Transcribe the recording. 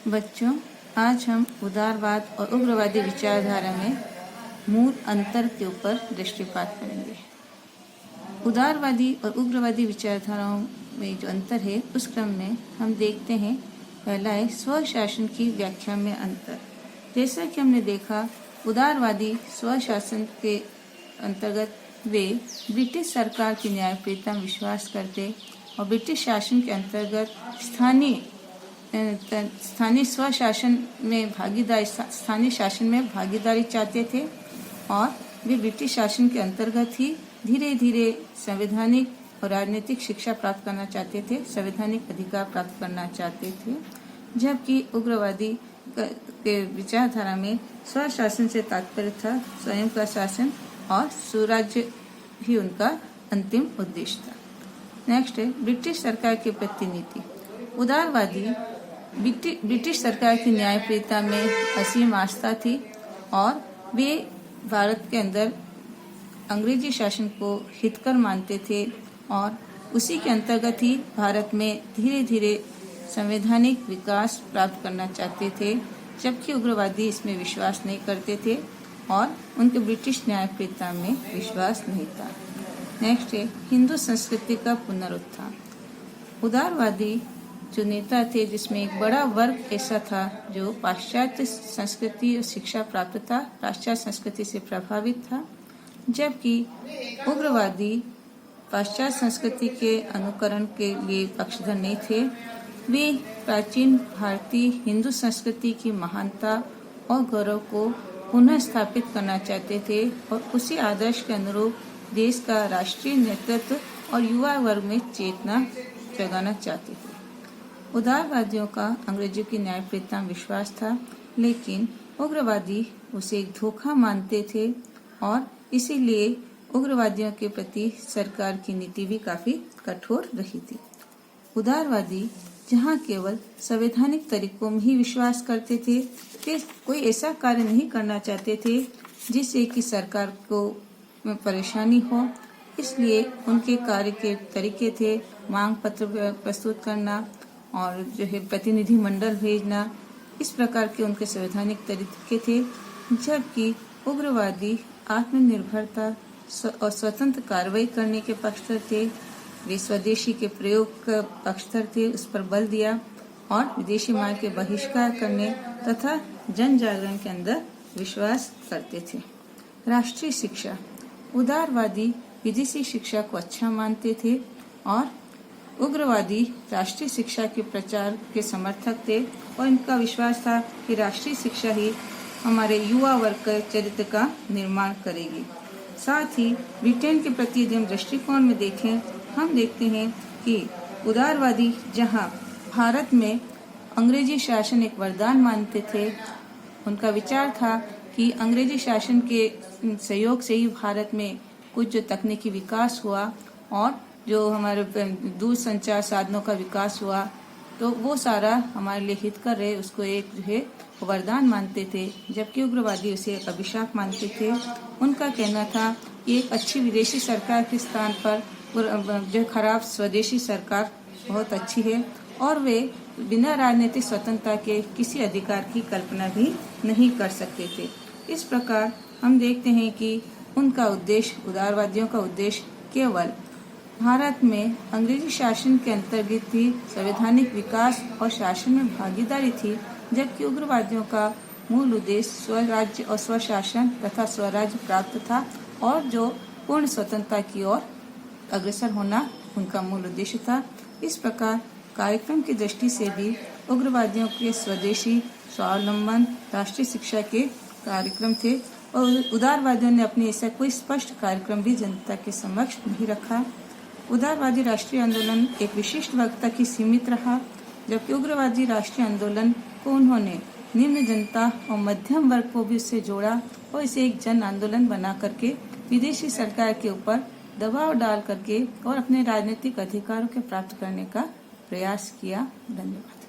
बच्चों, आज हम उदारवाद और उग्रवादी विचारधारा में मूल अंतर के ऊपर दृष्टिपात करेंगे। उदारवादी और उग्रवादी विचारधाराओं में जो अंतर है, उस क्रम में हम देखते हैं। पहला है स्वशासन की व्याख्या में अंतर। जैसा कि हमने देखा, उदारवादी स्वशासन के अंतर्गत वे ब्रिटिश सरकार की न्यायप्रियता में विश्वास करते और ब्रिटिश शासन के अंतर्गत स्थानीय स्वशासन में स्थानीय शासन में भागीदारी चाहते थे और वे ब्रिटिश शासन के अंतर्गत ही धीरे धीरे संवैधानिक और राजनीतिक शिक्षा प्राप्त करना चाहते थे, संवैधानिक अधिकार प्राप्त करना चाहते थे। जबकि उग्रवादी के विचारधारा में स्वशासन से तात्पर्य था स्वयं का शासन और सुराज्य ही उनका अंतिम उद्देश्य था। नेक्स्ट है ब्रिटिश सरकार की प्रतिनीति। उदारवादी ब्रिटिश सरकार की न्यायप्रियता में असीम आस्था थी और वे भारत के अंदर अंग्रेजी शासन को हितकर मानते थे और उसी के अंतर्गत ही भारत में धीरे धीरे संवैधानिक विकास प्राप्त करना चाहते थे। जबकि उग्रवादी इसमें विश्वास नहीं करते थे और उनके ब्रिटिश न्यायप्रियता में विश्वास नहीं था। नेक्स्ट है हिंदू संस्कृति का पुनरुत्थान। उदारवादी जो नेता थे, जिसमें एक बड़ा वर्ग ऐसा था जो पाश्चात्य संस्कृति और शिक्षा प्राप्त था, पाश्चात्य संस्कृति से प्रभावित था। जबकि उग्रवादी पाश्चात्य संस्कृति के अनुकरण के लिए पक्षधर नहीं थे। वे प्राचीन भारतीय हिंदू संस्कृति की महानता और गौरव को पुनः स्थापित करना चाहते थे और उसी आदर्श के अनुरूप देश का राष्ट्रीय नेतृत्व और युवा वर्ग में चेतना जगाना चाहते थे। उदारवादियों का अंग्रेजों की न्यायप्रियता में विश्वास था, लेकिन उग्रवादी उसे एक धोखा मानते थे और इसीलिए उग्रवादियों के प्रति सरकार की नीति भी काफी कठोर रही थी। उदारवादी जहाँ केवल संवैधानिक तरीकों में ही विश्वास करते थे, वे कोई ऐसा कार्य नहीं करना चाहते थे जिससे कि सरकार को परेशानी हो। इसलिए उनके कार्य के तरीके थे मांग पत्र प्रस्तुत करना और जो है प्रतिनिधि मंडल भेजना। इस प्रकार के उनके संवैधानिक तरीके थे। जबकि उग्रवादी आत्मनिर्भरता और स्वतंत्र कार्रवाई करने के पक्षधर थे। वे स्वदेशी के प्रयोग का पक्षधर थे, उस पर बल दिया और विदेशी माल के बहिष्कार करने तथा जन जागरण के अंदर विश्वास करते थे। राष्ट्रीय शिक्षा। उदारवादी विदेशी शिक्षा को अच्छा मानते थे और उग्रवादी राष्ट्रीय शिक्षा के प्रचार के समर्थक थे और इनका विश्वास था कि राष्ट्रीय शिक्षा ही हमारे युवा वर्ग के चरित्र का निर्माण करेगी। साथ ही ब्रिटेन के प्रति यदि हम दृष्टिकोण में देखें, हम देखते हैं कि उदारवादी जहां भारत में अंग्रेजी शासन एक वरदान मानते थे, उनका विचार था कि अंग्रेजी शासन के सहयोग से ही भारत में कुछ जो तकनीकी विकास हुआ और जो हमारे दूर संचार साधनों का विकास हुआ, तो वो सारा हमारे लिए हितकर रहे, उसको एक जो है वरदान मानते थे। जबकि उग्रवादी उसे एक अभिशाप मानते थे। उनका कहना था कि एक अच्छी विदेशी सरकार के स्थान पर जो खराब स्वदेशी सरकार बहुत अच्छी है और वे बिना राजनीतिक स्वतंत्रता के किसी अधिकार की कल्पना भी नहीं कर सकते थे। इस प्रकार हम देखते हैं कि उनका उद्देश्य, उदारवादियों का उद्देश्य केवल भारत में अंग्रेजी शासन के अंतर्गत ही संवैधानिक विकास और शासन में भागीदारी थी। जबकि उग्रवादियों का मूल उद्देश्य स्वराज्य और स्वशासन तथा स्वराज्य प्राप्त था और जो पूर्ण स्वतंत्रता की ओर अग्रसर होना उनका मूल उद्देश्य था। इस प्रकार कार्यक्रम की दृष्टि से भी उग्रवादियों के स्वदेशी, स्वावलंबन, राष्ट्रीय शिक्षा के कार्यक्रम थे और उदारवादियों ने अपने ऐसा कोई स्पष्ट कार्यक्रम भी जनता के समक्ष नहीं रखा। उदारवादी राष्ट्रीय आंदोलन एक विशिष्ट वर्ग तक ही सीमित रहा, जबकि उग्रवादी राष्ट्रीय आंदोलन को उन्होंने निम्न जनता और मध्यम वर्ग को भी उससे जोड़ा और इसे एक जन आंदोलन बना करके विदेशी सरकार के ऊपर दबाव डाल करके और अपने राजनीतिक अधिकारों के प्राप्त करने का प्रयास किया। धन्यवाद।